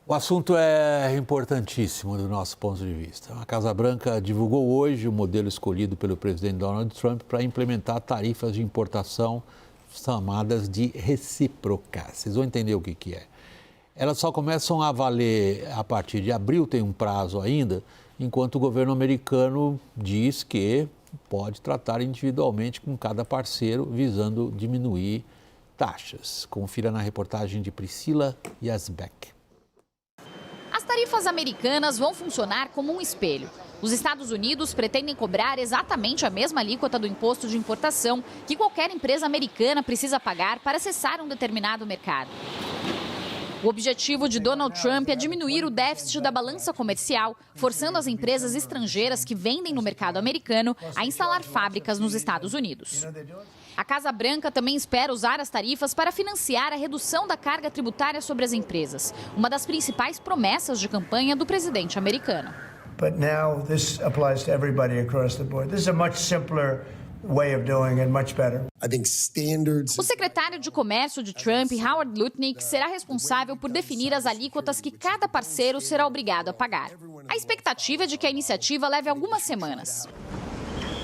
O assunto é importantíssimo do nosso ponto de vista. A Casa Branca divulgou hoje o modelo escolhido pelo presidente Donald Trump para implementar tarifas de importação chamadas de recíprocas. Vocês vão entender o que é. Elas só começam a valer a partir de abril, tem um prazo ainda, enquanto o governo americano diz que pode tratar individualmente com cada parceiro, visando diminuir taxas. Confira na reportagem de Priscila Yazbek. As tarifas americanas vão funcionar como um espelho. Os Estados Unidos pretendem cobrar exatamente a mesma alíquota do imposto de importação que qualquer empresa americana precisa pagar para acessar um determinado mercado. O objetivo de Donald Trump é diminuir o déficit da balança comercial, forçando as empresas estrangeiras que vendem no mercado americano a instalar fábricas nos Estados Unidos. A Casa Branca também espera usar as tarifas para financiar a redução da carga tributária sobre as empresas, uma das principais promessas de campanha do presidente americano. But now this applies to everybody across the board. This is a much simpler way of doing it, much better. O secretário de Comércio de Trump, Howard Lutnick, será responsável por definir as alíquotas que cada parceiro será obrigado a pagar. A expectativa é de que a iniciativa leve algumas semanas.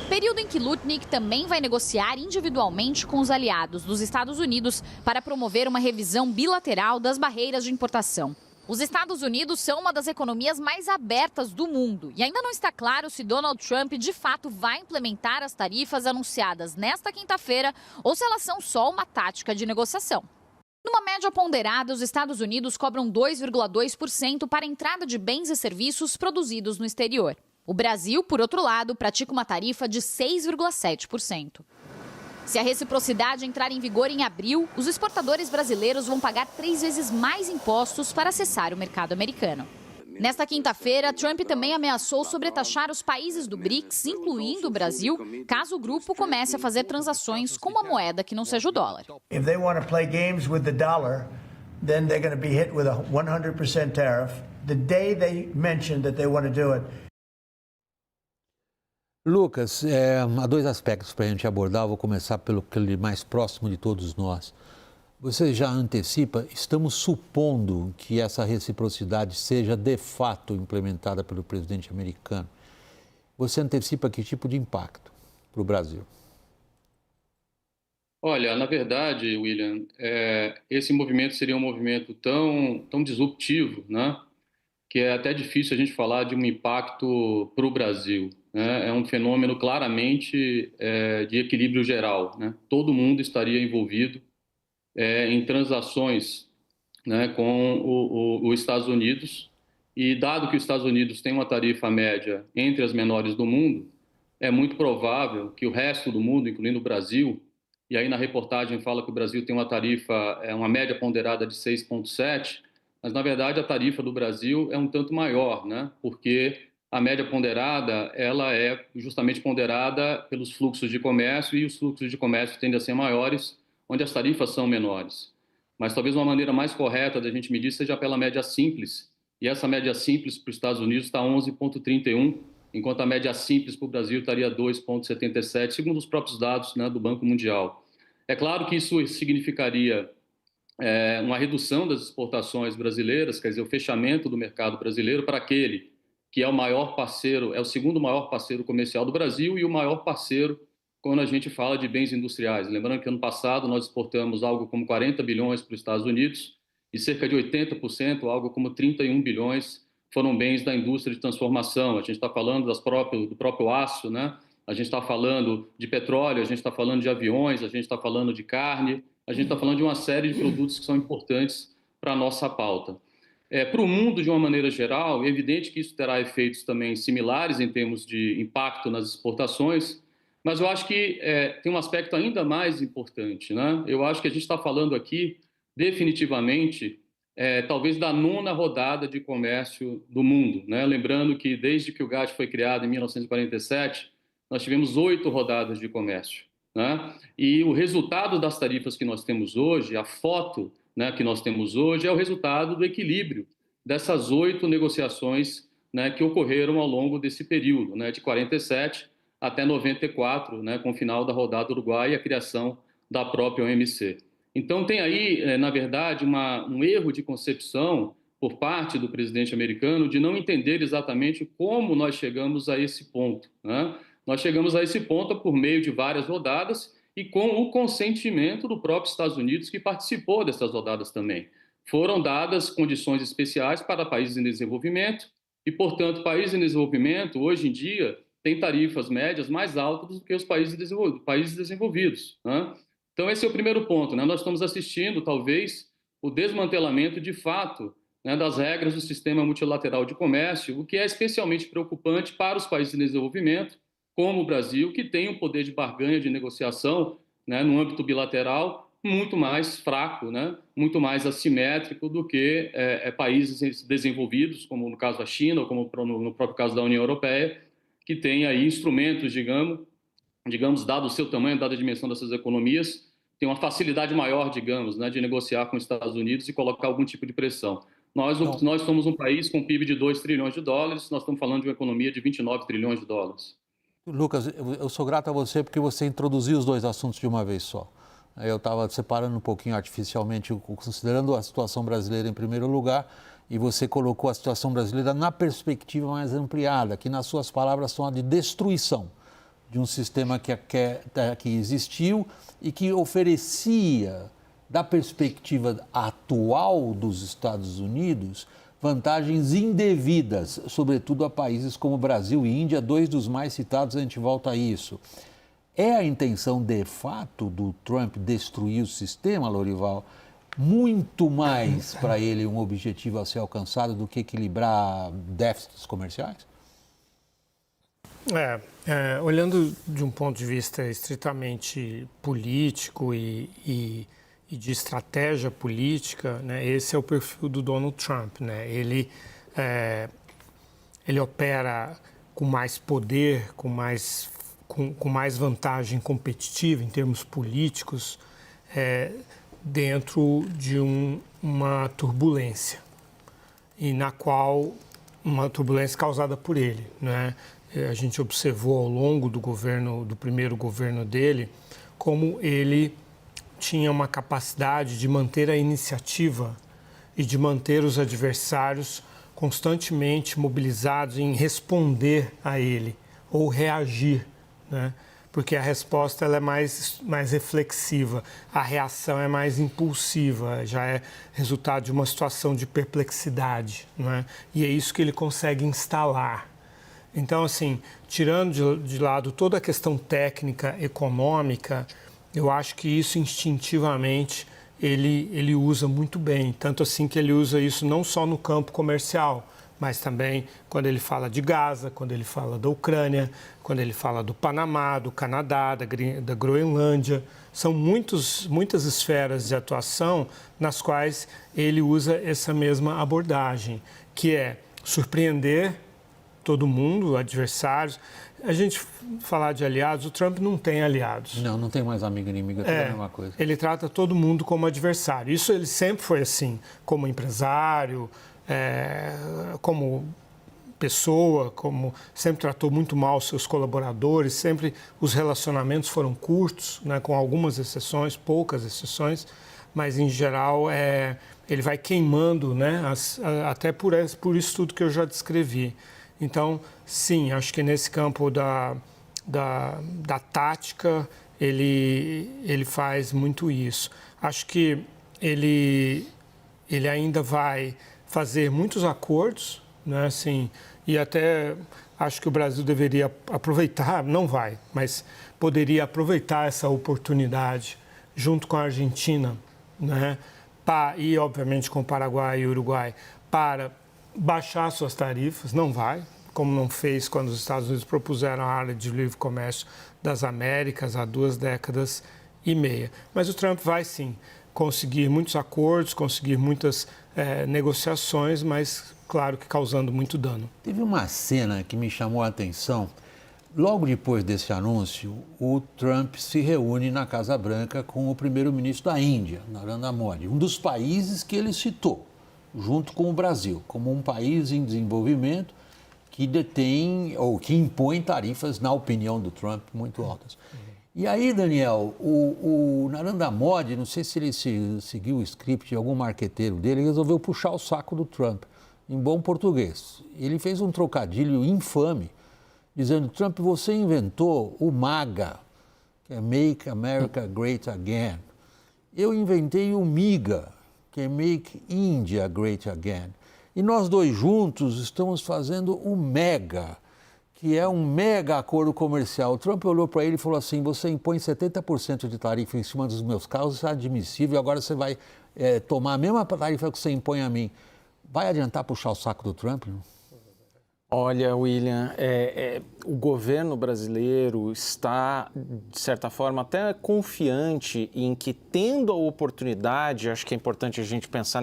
Período em que Lutnick também vai negociar individualmente com os aliados dos Estados Unidos para promover uma revisão bilateral das barreiras de importação. Os Estados Unidos são uma das economias mais abertas do mundo e ainda não está claro se Donald Trump de fato vai implementar as tarifas anunciadas nesta quinta-feira ou se elas são só uma tática de negociação. Numa média ponderada, os Estados Unidos cobram 2,2% para a entrada de bens e serviços produzidos no exterior. O Brasil, por outro lado, pratica uma tarifa de 6,7%. Se a reciprocidade entrar em vigor em abril, os exportadores brasileiros vão pagar 3 vezes mais impostos para acessar o mercado americano. Nesta quinta-feira, Trump também ameaçou sobretaxar os países do BRICS, incluindo o Brasil, caso o grupo comece a fazer transações com uma moeda que não seja o dólar. If they want to play games with the dollar, then they're going to be hit with a 100% tariff. The day they mention that they want to do it. Lucas, há dois aspectos para a gente abordar. Vou começar pelo aquele mais próximo de todos nós. Você já antecipa, estamos supondo que essa reciprocidade seja de fato implementada pelo presidente americano. Você antecipa que tipo de impacto para o Brasil? Olha, na verdade, William, esse movimento seria um movimento tão disruptivo, né, que é até difícil a gente falar de um impacto para o Brasil. Né? É um fenômeno claramente de equilíbrio geral. Né? Todo mundo estaria envolvido em transações, né, com os Estados Unidos, e dado que os Estados Unidos têm uma tarifa média entre as menores do mundo, é muito provável que o resto do mundo, incluindo o Brasil, e aí na reportagem fala que o Brasil tem uma tarifa, uma média ponderada de 6,7, mas na verdade a tarifa do Brasil é um tanto maior, né, porque a média ponderada, ela é justamente ponderada pelos fluxos de comércio, e os fluxos de comércio tendem a ser maiores, onde as tarifas são menores. Mas talvez uma maneira mais correta da gente medir seja pela média simples, e essa média simples para os Estados Unidos está 11,31, enquanto a média simples para o Brasil estaria 2,77, segundo os próprios dados, né, do Banco Mundial. É claro que isso significaria uma redução das exportações brasileiras, quer dizer, o fechamento do mercado brasileiro para aquele que é o maior parceiro, é o segundo maior parceiro comercial do Brasil e o maior parceiro quando a gente fala de bens industriais. Lembrando que ano passado nós exportamos algo como 40 bilhões para os Estados Unidos e cerca de 80%, algo como 31 bilhões, foram bens da indústria de transformação. A gente está falando do próprio aço, né? A gente está falando de petróleo, a gente está falando de aviões, a gente está falando de carne, a gente está falando de uma série de produtos que são importantes para a nossa pauta. Para o mundo, de uma maneira geral, é evidente que isso terá efeitos também similares em termos de impacto nas exportações, mas eu acho que tem um aspecto ainda mais importante, né? Eu acho que a gente está falando aqui, definitivamente, talvez da 9ª rodada de comércio do mundo, né? Lembrando que desde que o GATT foi criado em 1947, nós tivemos 8 rodadas de comércio, né? E o resultado das tarifas que nós temos hoje, a foto, né, que nós temos hoje, é o resultado do equilíbrio dessas 8 negociações, né, que ocorreram ao longo desse período, né, de 47 até 94, né, com o final da rodada do Uruguai e a criação da própria OMC. Então tem aí, na verdade, um erro de concepção por parte do presidente americano de não entender exatamente como nós chegamos a esse ponto, né? Nós chegamos a esse ponto por meio de várias rodadas e com o consentimento do próprio Estados Unidos, que participou dessas rodadas também. Foram dadas condições especiais para países em desenvolvimento e, portanto, países em desenvolvimento, hoje em dia, têm tarifas médias mais altas do que os países desenvolvidos, né? Então, esse é o primeiro ponto, né? Nós estamos assistindo, talvez, o desmantelamento, de fato, né, das regras do sistema multilateral de comércio, o que é especialmente preocupante para os países em desenvolvimento, como o Brasil, que tem um poder de barganha, de negociação, né, no âmbito bilateral, muito mais fraco, né, muito mais assimétrico do que países desenvolvidos, como no caso da China, ou como no próprio caso da União Europeia, que tem aí instrumentos, digamos, dado o seu tamanho, dada a dimensão dessas economias, tem uma facilidade maior, digamos, né, de negociar com os Estados Unidos e colocar algum tipo de pressão. Nós somos um país com PIB de 2 trilhões de dólares, nós estamos falando de uma economia de 29 trilhões de dólares. Lucas, eu sou grato a você porque você introduziu os dois assuntos de uma vez só. Eu estava separando um pouquinho artificialmente, considerando a situação brasileira em primeiro lugar, e você colocou a situação brasileira na perspectiva mais ampliada, que nas suas palavras são a de destruição de um sistema que existiu e que oferecia, da perspectiva atual dos Estados Unidos, vantagens indevidas, sobretudo a países como Brasil e Índia, dois dos mais citados, a gente volta a isso. É a intenção, de fato, do Trump destruir o sistema, Lorival, muito mais para ele um objetivo a ser alcançado do que equilibrar déficits comerciais? Olhando de um ponto de vista estritamente político e de estratégia política, né, esse é o perfil do Donald Trump, né? Ele opera com mais poder, com mais vantagem competitiva em termos políticos, dentro de uma turbulência, e na qual uma turbulência causada por ele, né? A gente observou ao longo do primeiro governo dele, como ele tinha uma capacidade de manter a iniciativa e de manter os adversários constantemente mobilizados em responder a ele ou reagir, né? Porque a resposta ela é mais reflexiva, a reação é mais impulsiva, já é resultado de uma situação de perplexidade, né? E é isso que ele consegue instalar. Então, assim, tirando de lado toda a questão técnica, econômica, eu acho que isso instintivamente ele usa muito bem. Tanto assim que ele usa isso não só no campo comercial, mas também quando ele fala de Gaza, quando ele fala da Ucrânia, quando ele fala do Panamá, do Canadá, da Groenlândia. São muitas esferas de atuação nas quais ele usa essa mesma abordagem, que é surpreender todo mundo, adversários. A gente falar de aliados, o Trump não tem aliados. Não tem mais amigo e inimigo, é a mesma coisa. Ele trata todo mundo como adversário. Isso ele sempre foi assim, como empresário, como pessoa, como sempre tratou muito mal seus colaboradores, sempre os relacionamentos foram curtos, né, com algumas exceções, poucas exceções, mas em geral ele vai queimando, né, até por isso tudo que eu já descrevi. Então, sim, acho que nesse campo da tática, ele faz muito isso. Acho que ele ainda vai fazer muitos acordos, né, assim, e até acho que o Brasil deveria aproveitar, não vai, mas poderia aproveitar essa oportunidade junto com a Argentina, né, e obviamente com o Paraguai e o Uruguai, para baixar suas tarifas. Não vai, como não fez quando os Estados Unidos propuseram a área de livre comércio das Américas há 2 décadas e meia. Mas o Trump vai sim conseguir muitos acordos, conseguir muitas negociações, mas claro que causando muito dano. Teve uma cena que me chamou a atenção. Logo depois desse anúncio, o Trump se reúne na Casa Branca com o primeiro-ministro da Índia, Narendra Modi, um dos países que ele citou, junto com o Brasil, como um país em desenvolvimento que detém ou que impõe tarifas, na opinião do Trump, muito altas. E aí, Daniel, o Narendra Modi, não sei se ele seguiu o script de algum marqueteiro dele, resolveu puxar o saco do Trump, em bom português. Ele fez um trocadilho infame, dizendo: Trump, você inventou o MAGA, que é Make America Great Again. Eu inventei o MIGA, que é Make India Great Again. E nós dois juntos estamos fazendo o MEGA, que é um mega acordo comercial. O Trump olhou para ele e falou assim: você impõe 70% de tarifa em cima dos meus carros, isso é admissível, agora você vai tomar a mesma tarifa que você impõe a mim. Vai adiantar puxar o saco do Trump? Não? Olha, William, o governo brasileiro está, de certa forma, até confiante em que, tendo a oportunidade, acho que é importante a gente pensar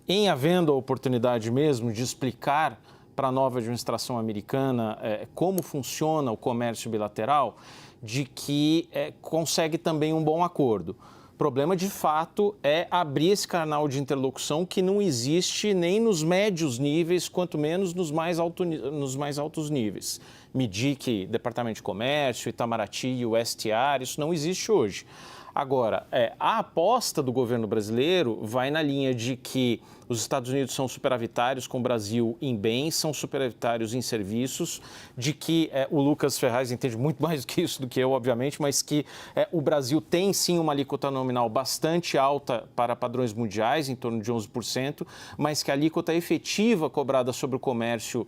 em havendo a oportunidade mesmo de explicar para a nova administração americana como funciona o comércio bilateral, de que consegue também um bom acordo. O problema, de fato, é abrir esse canal de interlocução que não existe nem nos médios níveis, quanto menos nos mais altos níveis. MIDIC, Departamento de Comércio, Itamaraty, o STR, isso não existe hoje. Agora, a aposta do governo brasileiro vai na linha de que os Estados Unidos são superavitários com o Brasil em bens, são superavitários em serviços, de que o Lucas Ferraz entende muito mais do que isso do que eu, obviamente, mas que o Brasil tem sim uma alíquota nominal bastante alta para padrões mundiais, em torno de 11%, mas que a alíquota efetiva cobrada sobre o comércio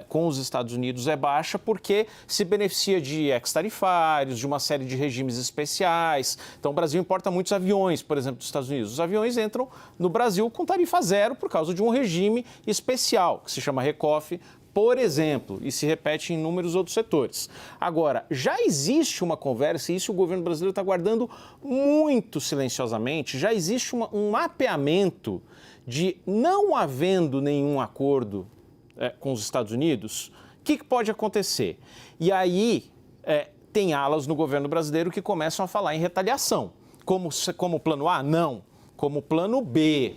com os Estados Unidos é baixa porque se beneficia de ex-tarifários, de uma série de regimes especiais. Então, o Brasil importa muitos aviões, por exemplo, dos Estados Unidos. Os aviões entram no Brasil com tarifa zero por causa de um regime especial, que se chama RECOF, por exemplo, e se repete em inúmeros outros setores. Agora, já existe uma conversa, e isso o governo brasileiro está guardando muito silenciosamente, já existe um mapeamento de, não havendo nenhum acordo com os Estados Unidos, o que pode acontecer? E aí tem alas no governo brasileiro que começam a falar em retaliação. Como plano A? Não. Como plano B.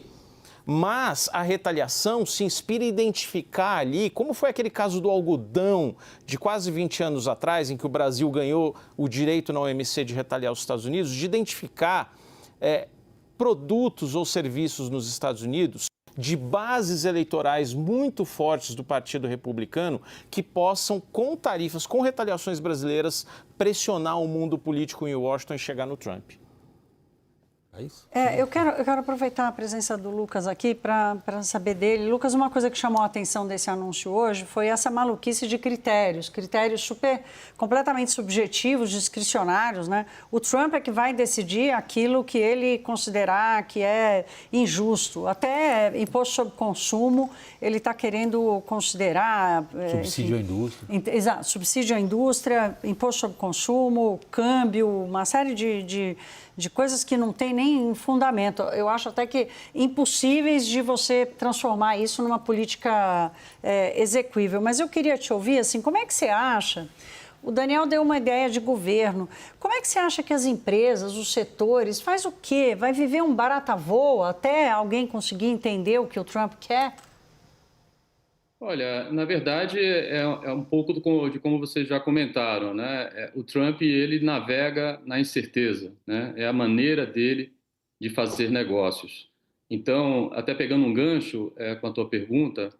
Mas a retaliação se inspira em identificar ali, como foi aquele caso do algodão de quase 20 anos atrás, em que o Brasil ganhou o direito na OMC de retaliar os Estados Unidos, de identificar produtos ou serviços nos Estados Unidos de bases eleitorais muito fortes do Partido Republicano que possam, com tarifas, com retaliações brasileiras, pressionar o mundo político em Washington e chegar no Trump. É isso? Eu quero aproveitar a presença do Lucas aqui para saber dele. Lucas, uma coisa que chamou a atenção desse anúncio hoje foi essa maluquice de critérios completamente subjetivos, discricionários, né? O Trump é que vai decidir aquilo que ele considerar que é injusto. Até imposto sobre consumo, ele está querendo considerar... Subsídio à indústria. Exato, subsídio à indústria, imposto sobre consumo, câmbio, uma série de coisas que não tem nem fundamento. Eu acho até que impossíveis de você transformar isso numa política execuível. Mas eu queria te ouvir, assim, como é que você acha? O Daniel deu uma ideia de governo. Como é que você acha que as empresas, os setores, faz o quê? Vai viver um barata-voa até alguém conseguir entender o que o Trump quer? Olha, na verdade, é um pouco de como vocês já comentaram, né? O Trump, ele navega na incerteza, né? É a maneira dele de fazer negócios. Então, até pegando um gancho com a tua pergunta,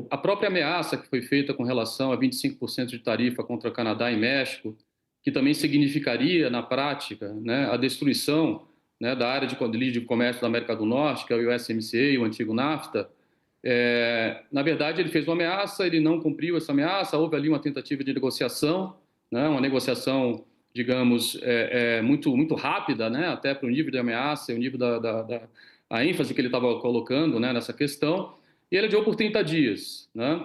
a própria ameaça que foi feita com relação a 25% de tarifa contra Canadá e México, que também significaria, na prática, né, a destruição, né, da área de comércio da América do Norte, que é o USMCA, o antigo NAFTA. Na verdade, ele fez uma ameaça, ele não cumpriu essa ameaça, houve ali uma tentativa de negociação, né, uma negociação, digamos, muito rápida, né, até para o nível de ameaça e o nível a ênfase que ele estava colocando, né, nessa questão, e ele adiou por 30 dias. Né,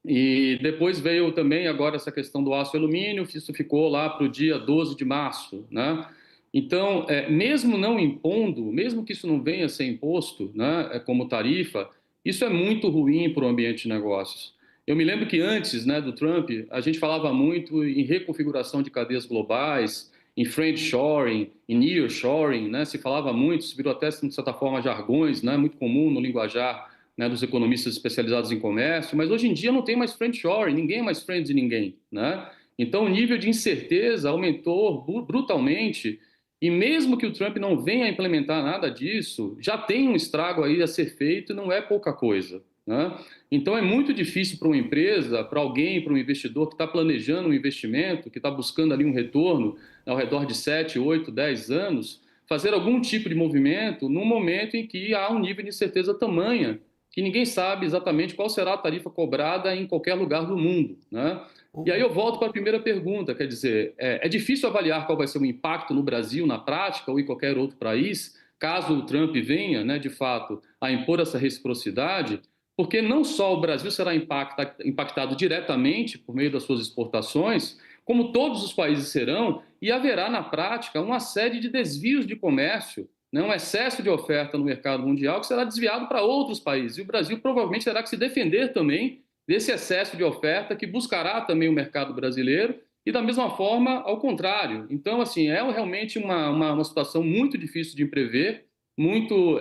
e depois veio também agora essa questão do aço e alumínio, isso ficou lá para o dia 12 de março. Né. Então, mesmo não impondo, mesmo que isso não venha a ser imposto, né, como tarifa, isso é muito ruim para o ambiente de negócios. Eu me lembro que antes, né, do Trump, a gente falava muito em reconfiguração de cadeias globais, em friendshoring, em nearshoring, né, se falava muito, se virou até, de certa forma, jargões, né, muito comum no linguajar, né, dos economistas especializados em comércio, mas hoje em dia não tem mais friendshoring, ninguém é mais friend de ninguém. Né? Então, o nível de incerteza aumentou brutalmente e mesmo que o Trump não venha a implementar nada disso, já tem um estrago aí a ser feito e não é pouca coisa, né? Então, é muito difícil para uma empresa, para alguém, para um investidor que está planejando um investimento, que está buscando ali um retorno ao redor de 7, 8, 10 anos, fazer algum tipo de movimento num momento em que há um nível de incerteza tamanha que ninguém sabe exatamente qual será a tarifa cobrada em qualquer lugar do mundo, né? E aí eu volto para a primeira pergunta, quer dizer, é difícil avaliar qual vai ser o impacto no Brasil, na prática, ou em qualquer outro país, caso o Trump venha, né, de fato, a impor essa reciprocidade, porque não só o Brasil será impactado diretamente por meio das suas exportações, como todos os países serão, e haverá, na prática, uma série de desvios de comércio, né, um excesso de oferta no mercado mundial que será desviado para outros países. E o Brasil provavelmente terá que se defender também desse excesso de oferta que buscará também o mercado brasileiro e, da mesma forma, ao contrário. Então, assim, é realmente uma situação muito difícil de prever, muito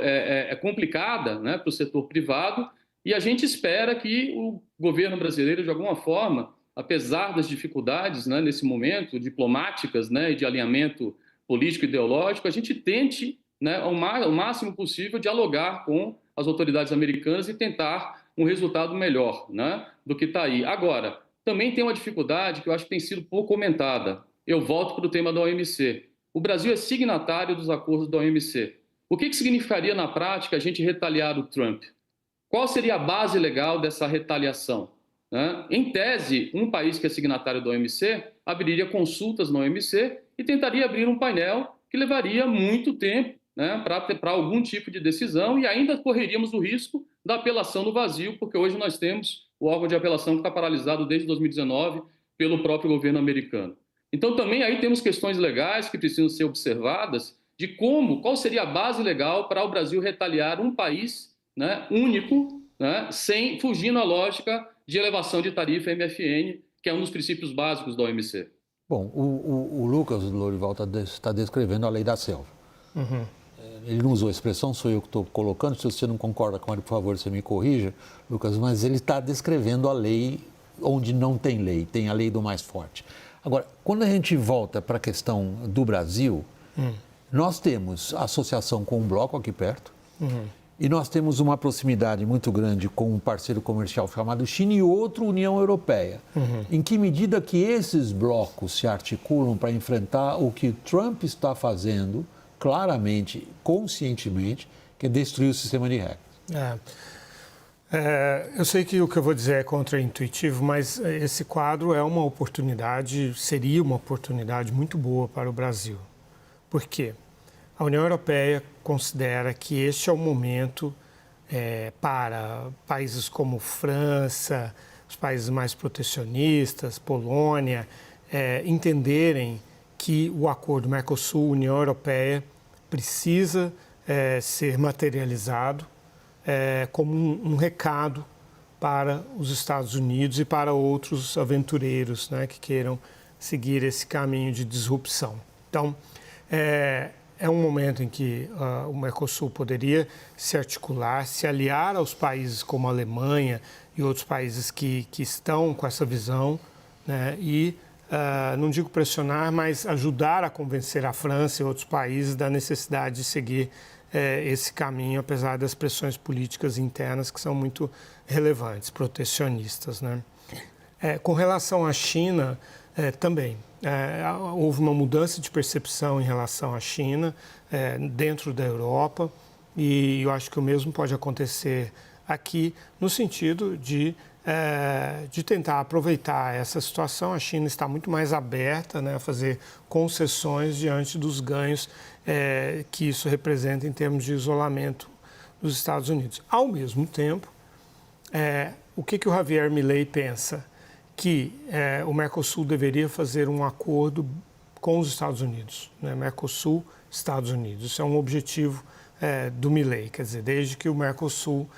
complicada, né, para o setor privado, e a gente espera que o governo brasileiro, de alguma forma, apesar das dificuldades, né, nesse momento, diplomáticas, né, e de alinhamento político e ideológico, a gente tente, né, ao máximo possível, dialogar com as autoridades americanas e tentar um resultado melhor, né, do que está aí. Agora, também tem uma dificuldade que eu acho que tem sido pouco comentada. Eu volto para o tema da OMC. O Brasil é signatário dos acordos da OMC. O que significaria na prática a gente retaliar o Trump? Qual seria a base legal dessa retaliação? Né? Em tese, um país que é signatário da OMC abriria consultas na OMC e tentaria abrir um painel que levaria muito tempo, né, para algum tipo de decisão, e ainda correríamos o risco da apelação no vazio, porque hoje nós temos o órgão de apelação que está paralisado desde 2019 pelo próprio governo americano. Então também aí temos questões legais que precisam ser observadas de qual seria a base legal para o Brasil retaliar um país, né, único, né, fugindo à lógica de elevação de tarifa MFN, que é um dos princípios básicos da OMC. Bom, o Lucas Lorival está descrevendo a lei da selva. Uhum. Ele não usou a expressão, sou eu que estou colocando. Se você não concorda com ele, por favor, você me corrija, Lucas, mas ele está descrevendo a lei onde não tem lei, tem a lei do mais forte. Agora, quando a gente volta para a questão do Brasil, nós temos associação com um bloco aqui perto, e nós temos uma proximidade muito grande com um parceiro comercial chamado China e outro, União Europeia. Em que medida que esses blocos se articulam para enfrentar o que Trump está fazendo, claramente, conscientemente, que é destruir o sistema de regras? Eu sei que o que eu vou dizer é contraintuitivo, mas esse quadro seria uma oportunidade muito boa para o Brasil. Por quê? A União Europeia considera que este é o momento para países como França, os países mais protecionistas, Polônia, entenderem que o acordo Mercosul-União Europeia precisa ser materializado como um recado para os Estados Unidos e para outros aventureiros, né, que queiram seguir esse caminho de disrupção. Então, é um momento em que o Mercosul poderia se articular, se aliar aos países como a Alemanha e outros países que estão com essa visão, né, e não digo pressionar, mas ajudar a convencer a França e outros países da necessidade de seguir esse caminho, apesar das pressões políticas internas que são muito relevantes, protecionistas, né? Com relação à China, também houve uma mudança de percepção em relação à China dentro da Europa, e eu acho que o mesmo pode acontecer aqui, no sentido de tentar aproveitar essa situação. A China está muito mais aberta, né, a fazer concessões diante dos ganhos que isso representa em termos de isolamento dos Estados Unidos. Ao mesmo tempo, o que o Javier Milei pensa? Que o Mercosul deveria fazer um acordo com os Estados Unidos, né? Mercosul, Estados Unidos. Isso é um objetivo do Milei, quer dizer, desde que o Mercosul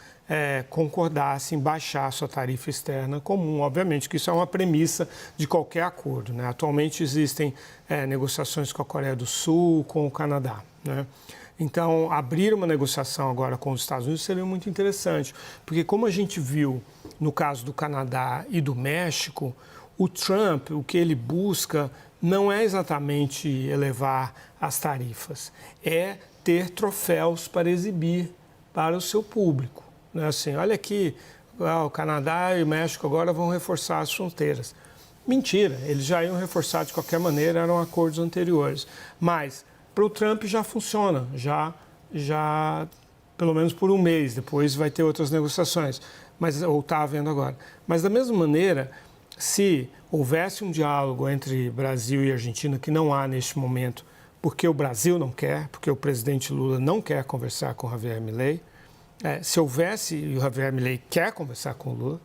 concordasse em baixar sua tarifa externa comum. Obviamente que isso é uma premissa de qualquer acordo, né? Atualmente existem negociações com a Coreia do Sul, com o Canadá, né? Então, abrir uma negociação agora com os Estados Unidos seria muito interessante, porque como a gente viu no caso do Canadá e do México, O Trump, o que ele busca não é exatamente elevar as tarifas, é ter troféus para exibir para o seu público. Né? Assim, olha aqui, o Canadá e o México agora vão reforçar as fronteiras. Mentira, eles já iam reforçar de qualquer maneira, eram acordos anteriores. Mas para o Trump já funciona, já pelo menos por um mês, depois vai ter outras negociações, ou está havendo agora. Mas da mesma maneira, se houvesse um diálogo entre Brasil e Argentina, que não há neste momento, porque o Brasil não quer, porque o presidente Lula não quer conversar com o Javier Milei, se houvesse, e o Javier Milei quer conversar com o Lula,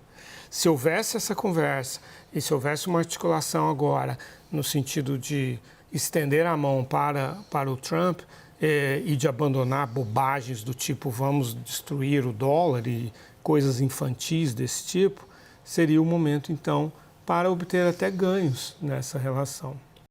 se houvesse essa conversa e se houvesse uma articulação agora no sentido de estender a mão para o Trump e de abandonar bobagens do tipo vamos destruir o dólar e coisas infantis desse tipo, seria o momento, então, para obter até ganhos nessa relação.